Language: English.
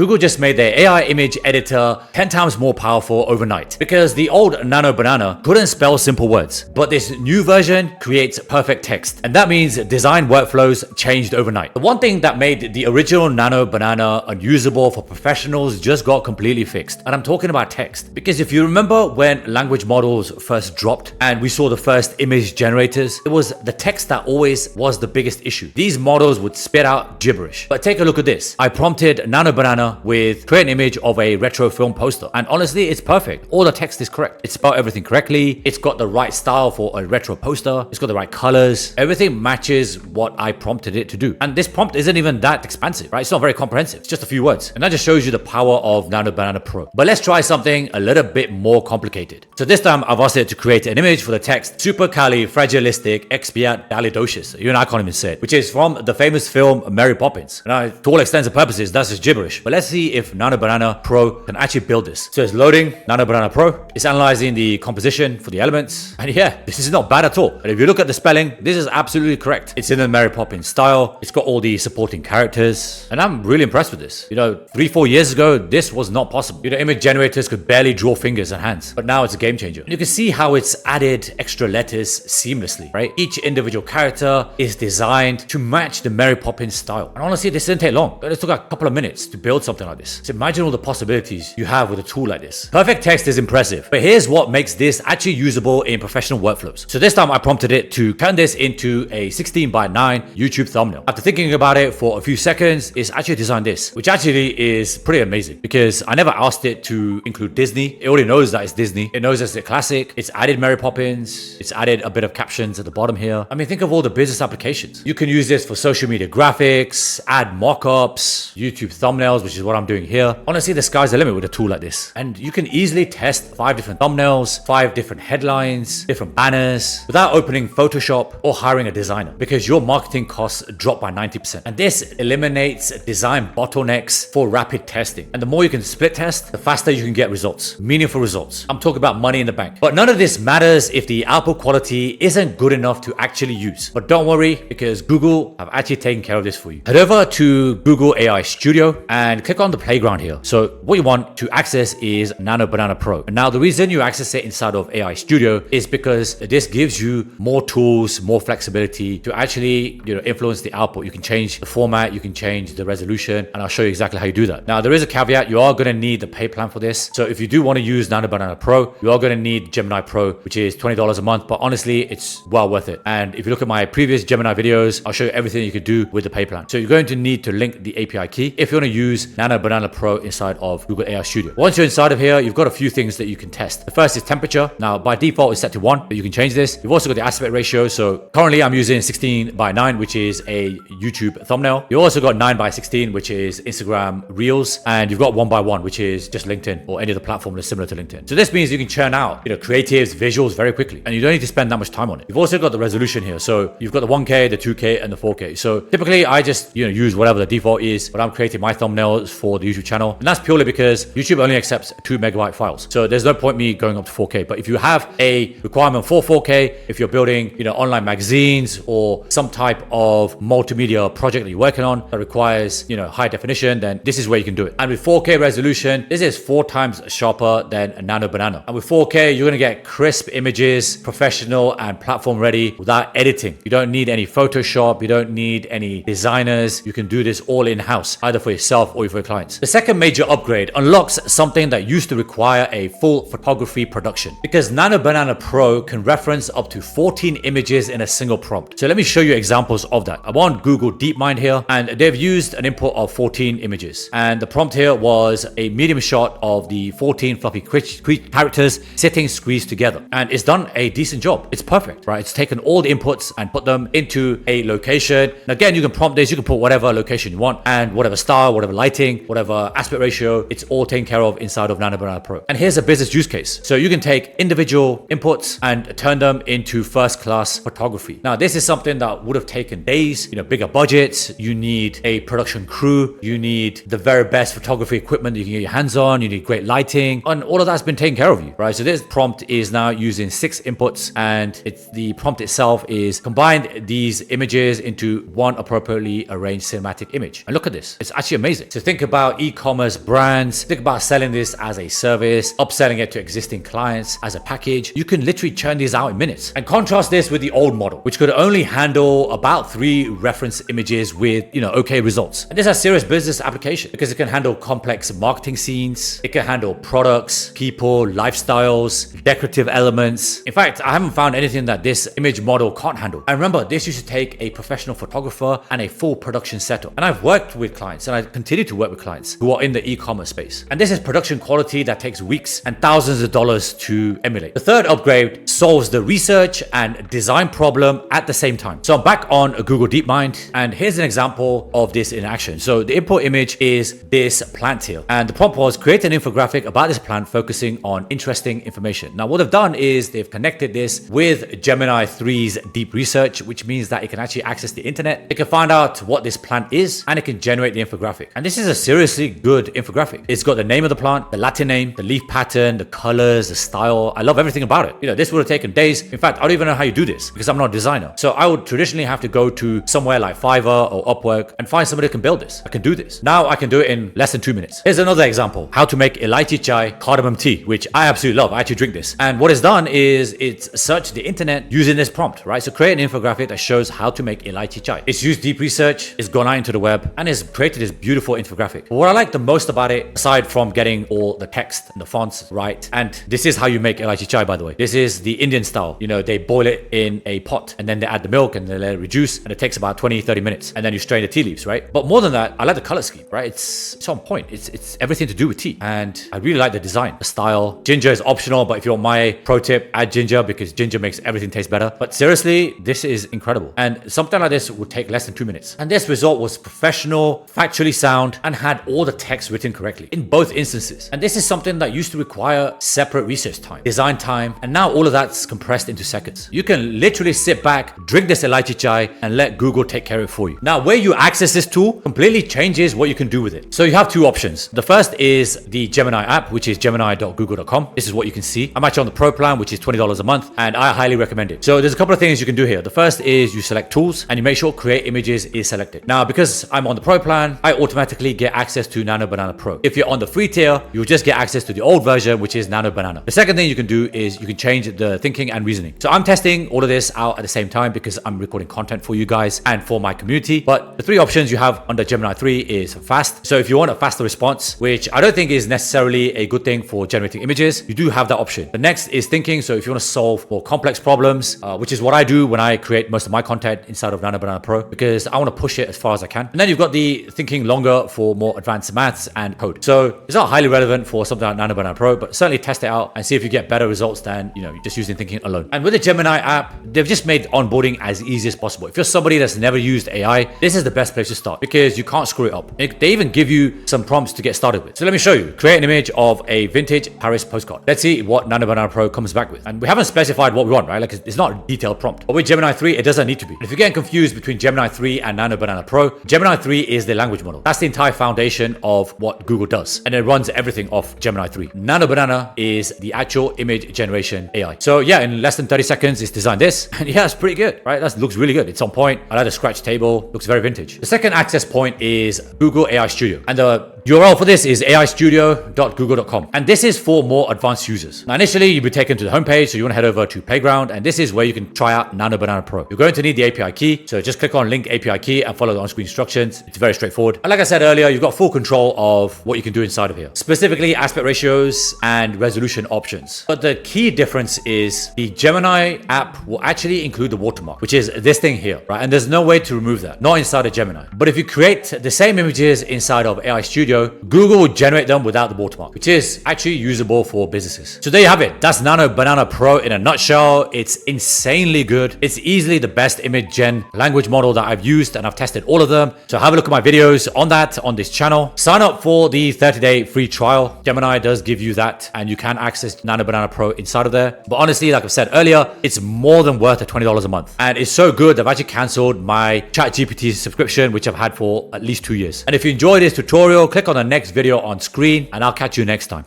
Google just made their AI image editor 10 times more powerful overnight because the old Nano Banana couldn't spell simple words. But this new version creates perfect text. And that means design workflows changed overnight. The one thing that made the original Nano Banana unusable for professionals just got completely fixed. And I'm talking about text. Because if you remember when language models first dropped and we saw the first image generators, it was the text that always was the biggest issue. These models would spit out gibberish. But take a look at this. I prompted Nano Banana with create an image of a retro film poster. And honestly, it's perfect. All the text is correct. It spelled everything correctly. It's got the right style for a retro poster. It's got the right colors. Everything matches what I prompted it to do. And this prompt isn't even that expansive, right? It's not very comprehensive. It's just a few words. And that just shows you the power of Nano Banana Pro. But let's try something a little bit more complicated. So this time I've asked it to create an image for the text supercalifragilisticexpialidocious. You and I can't even say it, which is from the famous film Mary Poppins. And to all extents and purposes, that's just gibberish. But let's see if Nano Banana Pro can actually build this. So it's loading Nano Banana Pro. It's analyzing the composition for the elements. And yeah, this is not bad at all. And if you look at the spelling, this is absolutely correct. It's in the Mary Poppins style. It's got all the supporting characters. And I'm really impressed with this. 3-4 years ago, this was not possible. Image generators could barely draw fingers and hands. But now it's a game changer. And you can see how it's added extra letters seamlessly, right? Each individual character is designed to match the Mary Poppins style. And honestly, this didn't take long. It took a couple of minutes to build something like this. So imagine all the possibilities you have with a tool like this. Perfect text is impressive. But here's what makes this actually usable in professional workflows. So this time I prompted it to turn this into a 16:9 YouTube thumbnail. After thinking about it for a few seconds, it's actually designed this, which actually is pretty amazing because I never asked it to include Disney. It already knows that it's Disney. It knows it's a classic. It's added Mary Poppins. It's added a bit of captions at the bottom here. I mean, think of all the business applications. You can use this for social media graphics, add mockups, YouTube thumbnails, which is what I'm doing here. Honestly, the sky's the limit with a tool like this. And you can easily test 5 different thumbnails, 5 different headlines, different banners without opening Photoshop or hiring a designer because your marketing costs drop by 90%. And this eliminates design bottlenecks for rapid testing. And the more you can split test, the faster you can get results, meaningful results. I'm talking about money in the bank. But none of this matters if the output quality isn't good enough to actually use. But don't worry because Google have actually taken care of this for you. Head over to Google AI Studio and click on the playground here. So what you want to access is Nano Banana Pro. And now the reason you access it inside of AI Studio is because this gives you more tools, more flexibility to actually influence the output. You can change the format, you can change the resolution, and I'll show you exactly how you do that. Now there is a caveat. You are going to need the pay plan for this. So if you do want to use Nano Banana Pro, you are going to need Gemini Pro, which is $20 a month. But honestly, it's well worth it. And if you look at my previous Gemini videos, I'll show you everything you could do with the pay plan. So you're going to need to link the API key if you want to use Nano Banana Pro inside of Google AI Studio. Once you're inside of here, you've got a few things that you can test. The first is temperature. Now by default it's set to 1, but you can change this. You've also got the aspect ratio. So currently I'm using 16:9, which is a YouTube thumbnail. You also got 9:16, which is Instagram Reels, and you've got 1:1, which is just LinkedIn or any other platform that's similar to LinkedIn. So this means you can churn out, creatives, visuals very quickly, and you don't need to spend that much time on it. You've also got the resolution here. So you've got the 1K, the 2K, and the 4K. So typically I just, use whatever the default is, but I'm creating my thumbnails for the YouTube channel. And that's purely because YouTube only accepts 2 megabyte files. So there's no point me going up to 4K. But if you have a requirement for 4K, if you're building, online magazines or some type of multimedia project that you're working on that requires, high definition, then this is where you can do it. And with 4K resolution, this is 4 times sharper than a Nano Banana. And with 4K, you're going to get crisp images, professional and platform ready without editing. You don't need any Photoshop. You don't need any designers. You can do this all in-house, either for yourself or for your clients. The second major upgrade unlocks something that used to require a full photography production because Nano Banana Pro can reference up to 14 images in a single prompt. So let me show you examples of that. I'm on Google DeepMind here, and they've used an input of 14 images. And the prompt here was a medium shot of the 14 fluffy characters sitting squeezed together. And it's done a decent job. It's perfect, right? It's taken all the inputs and put them into a location. And again, you can prompt this, you can put whatever location you want and whatever style, whatever lighting, whatever aspect ratio, it's all taken care of inside of Nano Banana Pro. And here's a business use case. So you can take individual inputs and turn them into first-class photography. Now, this is something that would have taken days, bigger budgets. You need a production crew. You need the very best photography equipment you can get your hands on. You need great lighting, and all of that's been taken care of you, right? So this prompt is now using 6 inputs, and the prompt itself is combined these images into one appropriately arranged cinematic image. And look at this. It's actually amazing. So think about e-commerce brands, think about selling this as a service, upselling it to existing clients as a package. You can literally churn these out in minutes. And contrast this with the old model, which could only handle about 3 reference images with, okay results. And this has serious business application because it can handle complex marketing scenes, it can handle products, people, lifestyles, decorative elements. In fact, I haven't found anything that this image model can't handle. And remember, this used to take a professional photographer and a full production setup. And I've worked with clients, and I continue to work with clients who are in the e-commerce space. And this is production quality that takes weeks and thousands of dollars to emulate. The third upgrade solves the research and design problem at the same time. So I'm back on Google DeepMind, and here's an example of this in action. So the input image is this plant here, and the prompt was create an infographic about this plant focusing on interesting information. Now what they've done is they've connected this with Gemini 3's deep research, which means that it can actually access the internet. It can find out what this plant is, and it can generate the infographic. And this is a seriously good infographic. It's got the name of the plant, the Latin name, the leaf pattern, the colors, the style. I love everything about it. This would have taken days. In fact, I don't even know how you do this because I'm not a designer. So I would traditionally have to go to somewhere like Fiverr or Upwork and find somebody who can build this. I can do this. Now I can do it in less than 2 minutes. Here's another example. How to make elaichi chai cardamom tea, which I absolutely love. I actually drink this. And what it's done is it's searched the internet using this prompt, right? So create an infographic that shows how to make elaichi chai. It's used deep research, it's gone out into the web, and it's created this beautiful infographic. But what I like the most about it, aside from getting all the text and the fonts right, and this is how you make elaichi chai, by the way. This is the Indian style. They boil it in a pot and then they add the milk and they let it reduce, and it takes about 20-30 minutes, and then you strain the tea leaves, right? But more than that, I like the color scheme, right? It's on point. It's everything to do with tea, and I really like the design, the style. Ginger is optional, but if you want my pro tip, add ginger because ginger makes everything taste better. But seriously, this is incredible, and something like this would take less than 2 minutes. And this result was professional, factually sound, and had all the text written correctly in both instances. And this is something that used to require separate research time, design time, and now all of that's compressed into seconds. You can literally sit back, drink this elaichi chai, and let Google take care of it for you. Now, where you access this tool completely changes what you can do with it. So you have 2 options. The first is the Gemini app, which is gemini.google.com. This is what you can see. I'm actually on the Pro plan, which is $20 a month, and I highly recommend it. So there's a couple of things you can do here. The first is you select tools, and you make sure create images is selected. Now, because I'm on the Pro plan, I automatically get access to Nano Banana Pro. If you're on the free tier, you'll just get access to the old version, which is Nano Banana. The second thing you can do is you can change the thinking and reasoning. So I'm testing all of this out at the same time because I'm recording content for you guys and for my community. But the 3 options you have under Gemini 3 is fast. So if you want a faster response, which I don't think is necessarily a good thing for generating images, you do have that option. The next is thinking. So if you want to solve more complex problems, which is what I do when I create most of my content inside of Nano Banana Pro, because I want to push it as far as I can. And then you've got the thinking longer for more advanced maths and code. So it's not highly relevant for something like Nano Banana Pro, but certainly test it out and see if you get better results than just using thinking alone. And with the Gemini app, they've just made onboarding as easy as possible. If you're somebody that's never used AI, this is the best place to start because you can't screw it up. They even give you some prompts to get started with. So let me show you. Create an image of a vintage Paris postcard. Let's see what Nano Banana Pro comes back with. And we haven't specified what we want, right? Like it's not a detailed prompt. But with Gemini 3, it doesn't need to be. And if you're getting confused between Gemini 3 and Nano Banana Pro, Gemini 3 is the language model. That's the entire foundation of what Google does. And it runs everything off Gemini 3. Nano Banana is the actual image generation AI. So yeah, in less than 30 seconds, it's designed this. And yeah, it's pretty good, right? That looks really good. It's on point. I like the scratch table. Looks very vintage. The second access point is Google AI Studio. And the URL for this is aistudio.google.com. And this is for more advanced users. Now, initially, you'll be taken to the homepage. So you want to head over to Playground. And this is where you can try out Nano Banana Pro. You're going to need the API key. So just click on link API key and follow the on-screen instructions. It's very straightforward. And like I said earlier, you've got full control of what you can do inside of here, specifically aspect ratios and resolution options. But the key difference is the Gemini app will actually include the watermark, which is this thing here, right? And there's no way to remove that, not inside of Gemini. But if you create the same images inside of AI Studio, Google will generate them without the watermark, which is actually usable for businesses. So there you have it. That's Nano Banana Pro in a nutshell. It's insanely good. It's easily the best image gen language model that I've used, and I've tested all of them. So have a look at my videos on that on this channel. Sign up for the 30-day free trial. Gemini does give you that, and you can access Nano Banana Pro inside of there. But honestly, like I said earlier, it's more than worth the $20 a month. And it's so good, I've actually canceled my ChatGPT subscription, which I've had for at least 2 years. And if you enjoyed this tutorial, click on the next video on screen, and I'll catch you next time.